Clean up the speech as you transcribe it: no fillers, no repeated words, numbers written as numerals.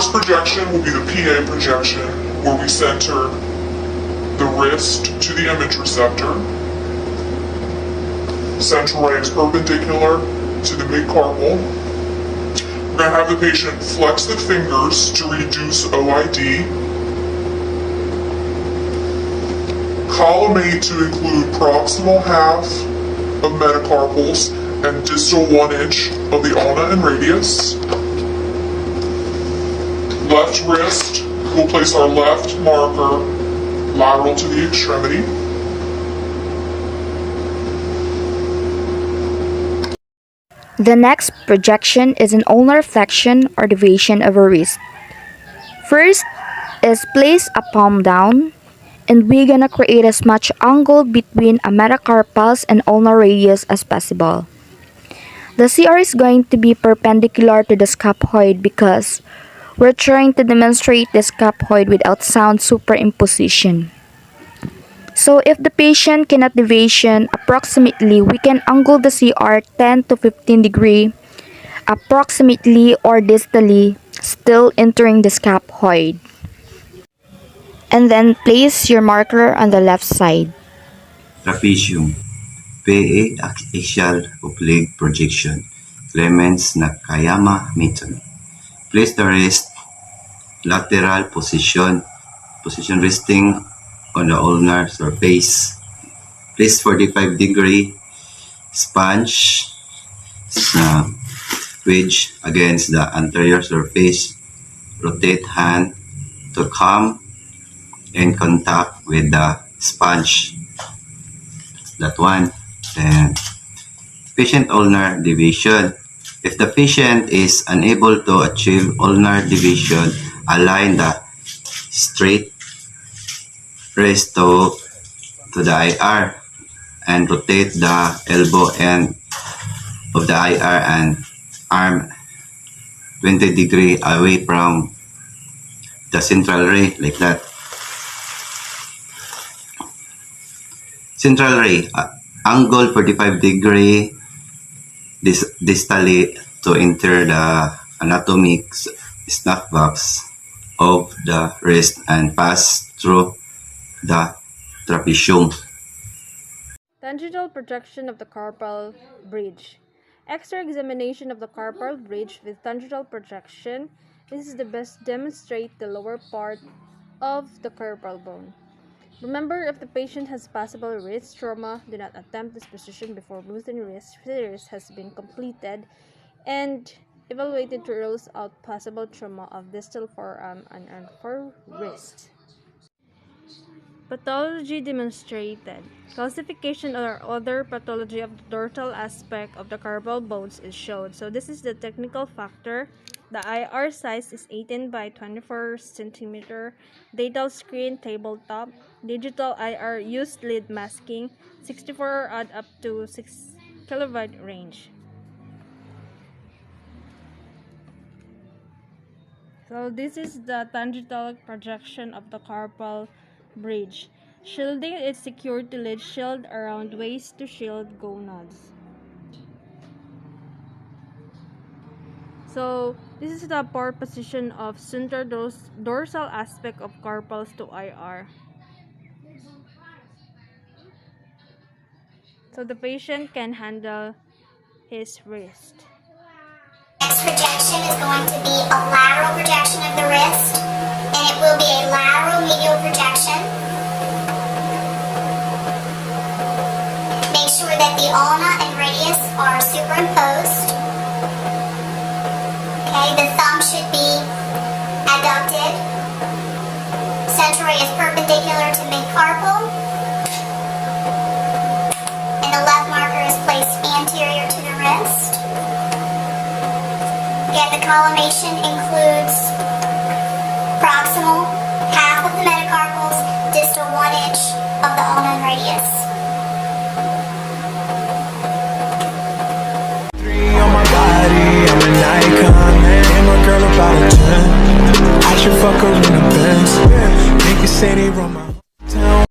first projection will be the PA projection, where we center the wrist to the image receptor. Central ray is perpendicular to the mid-carpal. We're going to have the patient flex the fingers to reduce OID. Collimate to include proximal half of metacarpals and distal 1 inch of the ulna and radius. Left wrist, we'll place our left marker lateral to the extremity. The next projection is an ulnar flexion or deviation of a wrist. First is place a palm down, and we're gonna create as much angle between a metacarpals and ulnar radius as possible. The CR is going to be perpendicular to the scaphoid because we're trying to demonstrate the scaphoid without sound superimposition. So if the patient cannot deviation approximately, we can angle the CR 10 to 15 degree approximately or distally, still entering the scaphoid. And then place your marker on the left side. Trapezium, PA axial oblique projection, Clemens Nakayama method. Place the wrist lateral position resting on the ulnar surface. Place 45 degree sponge wedge against the anterior surface. Rotate hand to come in contact with the sponge. That one. Then patient ulnar deviation. If the patient is unable to achieve ulnar deviation, align the straight wrist to the IR and rotate the elbow end of the IR and arm 20 degree away from the central ray, like that. Central ray, angle 45 degree distally to enter the anatomic snap box of the wrist and pass through the trapezium. Tangential projection of the carpal bridge. X-ray examination of the carpal bridge with tangential projection. This is the best demonstrate the lower part of the carpal bone. Remember, if the patient has possible wrist trauma, do not attempt this position before loosening wrist. The wrist has been completed and evaluated to rule out possible trauma of distal forearm and wrist. Pathology demonstrated. Calcification or other pathology of the dorsal aspect of the carpal bones is shown. So this is the technical factor. The IR size is 18 by 24 cm. Data screen tabletop. Digital IR used lead masking. 64 odd up to 6 kilovolt range. So this is the tangential projection of the carpal bridge. Shielding is secured to lead shield around waist to shield gonads. So this is the poor position of center dorsal aspect of carpals to IR. So the patient can handle his wrist. Next projection is going to be a lateral projection of the wrist, and it will be a lateral medial projection. Make sure that the ulna and radius are superimposed. Okay, the thumb should be adducted. Central ray is perpendicular to mid-carpal. And the left marker is placed anterior to the wrist. Again, the collimation includes proximal half of the metacarpals, distal 1 inch of the ulna and radius. On my body, I'm an icon, man. And my girl about a 10. I should fuck her in the Benz. Niggas say they run my